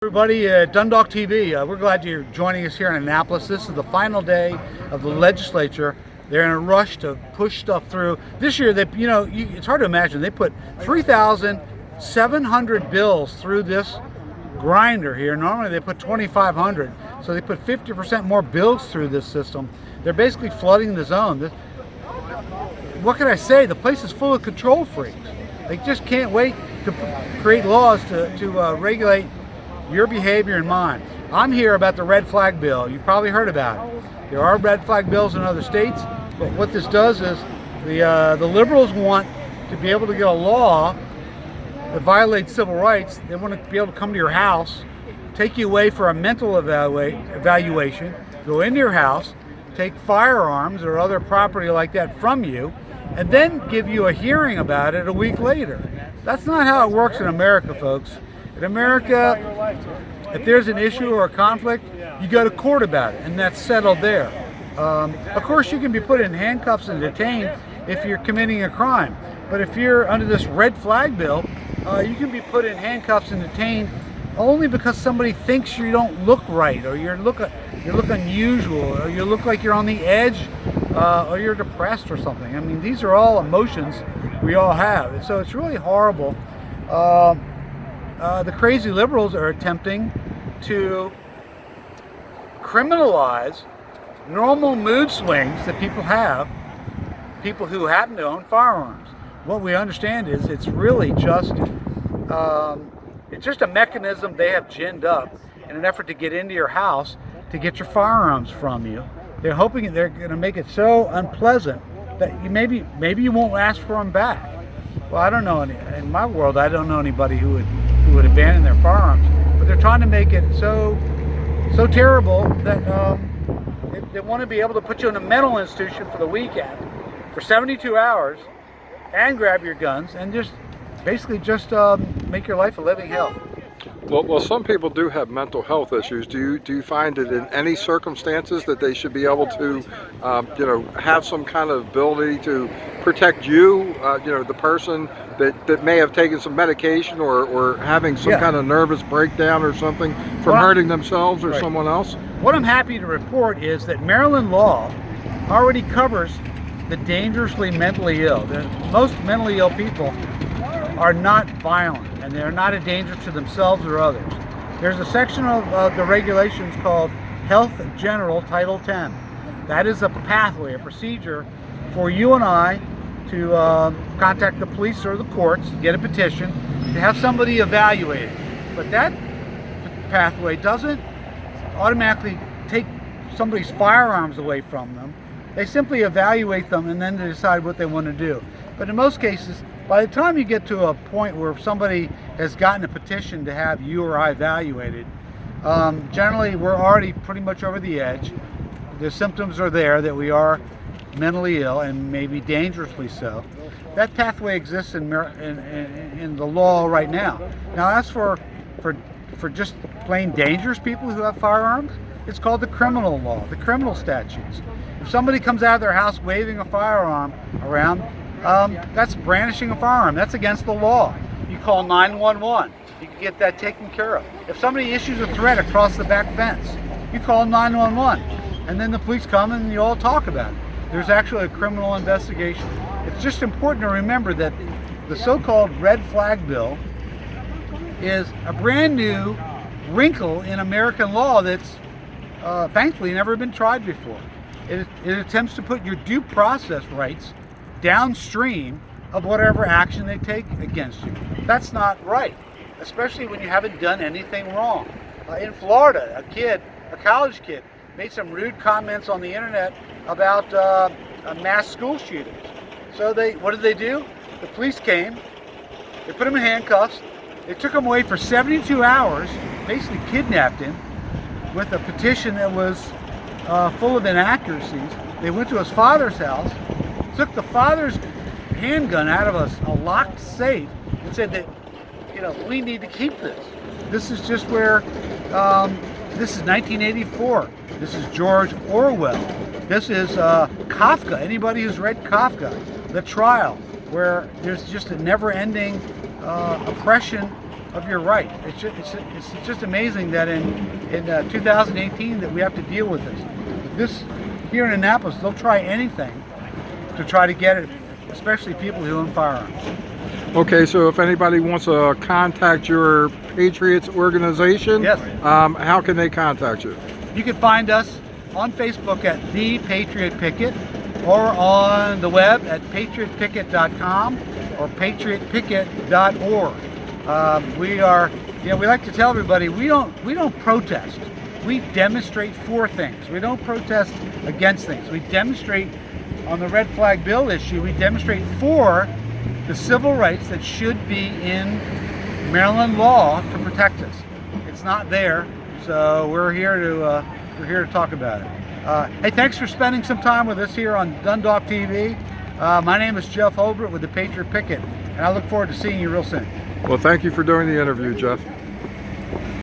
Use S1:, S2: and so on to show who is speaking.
S1: Everybody at Dundalk TV, we're glad you're joining us here in Annapolis. This is the final day of the legislature. They're in a rush to push stuff through. This year, it's hard to imagine. They put 3,700 bills through this grinder here. Normally they put 2,500, so they put 50% more bills through this system. They're basically flooding the zone. What can I say? The place is full of control freaks. They just can't wait to create laws to regulate your behavior and mine. I'm here about the red flag bill. You've probably heard about it. There are red flag bills in other states, but what this does is the liberals want to be able to get a law that violates civil rights. They want to be able to come to your house, take you away for a mental evaluation, go into your house, take firearms or other property like that from you, and then give you a hearing about it a week later. That's not how it works in America, folks. In America, if there's an issue or a conflict, you go to court about it, and that's settled there. Of course, you can be put in handcuffs and detained if you're committing a crime. But if you're under this red flag bill, you can be put in handcuffs and detained only because somebody thinks you don't look right, or you look unusual, or you look like you're on the edge, or you're depressed or something. I mean, these are all emotions we all have, and so it's really horrible. The crazy liberals are attempting to criminalize normal mood swings that people have, people who happen to own firearms. What we understand is it's really just a mechanism they have ginned up in an effort to get into your house to get your firearms from you. They're hoping they're going to make it so unpleasant that maybe you won't ask for them back. Well, I don't know. In my world, I don't know anybody who would abandon their firearms, but they're trying to make it so terrible that they want to be able to put you in a mental institution for the weekend for 72 hours and grab your guns and basically make your life a living hell.
S2: Well, some people do have mental health issues. Do you find that in any circumstances that they should be able to, have some kind of ability to protect you, the person that may have taken some medication or having some kind of nervous breakdown or something from hurting themselves or someone else?
S1: What I'm happy to report is that Maryland law already covers the dangerously mentally ill. Most mentally ill people are not violent, and they're not a danger to themselves or others. There's a section of the regulations called Health General Title 10. That is a pathway, a procedure for you and I to contact the police or the courts, get a petition, to have somebody evaluated. But that pathway doesn't automatically take somebody's firearms away from them. They simply evaluate them and then they decide what they want to do. But in most cases, by the time you get to a point where somebody has gotten a petition to have you or I evaluated, generally we're already pretty much over the edge. The symptoms are there that we are mentally ill and maybe dangerously so. That pathway exists in the law right now. Now, as for just plain dangerous people who have firearms, it's called the criminal law, the criminal statutes. If somebody comes out of their house waving a firearm around, that's brandishing a firearm. That's against the law. You call 911. You can get that taken care of. If somebody issues a threat across the back fence, you call 911. And then the police come and you all talk about it. There's actually a criminal investigation. It's just important to remember that the so-called red flag bill is a brand new wrinkle in American law that's thankfully never been tried before. It attempts to put your due process rights downstream of whatever action they take against you. That's not right, especially when you haven't done anything wrong. In Florida, a college kid, made some rude comments on the internet about mass school shootings. So what did they do? The police came, they put him in handcuffs, they took him away for 72 hours, basically kidnapped him with a petition that was full of inaccuracies. They went to his father's house, took the father's handgun out of a locked safe and said that, we need to keep this. This is just where, this is 1984. This is George Orwell. This is Kafka. Anybody who's read Kafka, The Trial, where there's just a never-ending oppression of your right. It's just amazing that in 2018 that we have to deal with this. Here in Annapolis, they'll try anything to try to get it, especially people who own firearms.
S2: Okay, so if anybody wants to contact your Patriots organization,
S1: yes,
S2: how can they contact you?
S1: You can find us on Facebook at The Patriot Picket, or on the web at patriotpicket.com or patriotpicket.org. We like to tell everybody we don't protest. We demonstrate for things. We don't protest against things. We demonstrate on the red flag bill issue. We demonstrate for the civil rights that should be in Maryland law to protect us. It's not there, so we're here to talk about it. Hey, thanks for spending some time with us here on Dundalk TV. My name is Jeff Holbert with the Patriot Picket, and I look forward to seeing you real soon.
S2: Well, thank you for doing the interview, Jeff.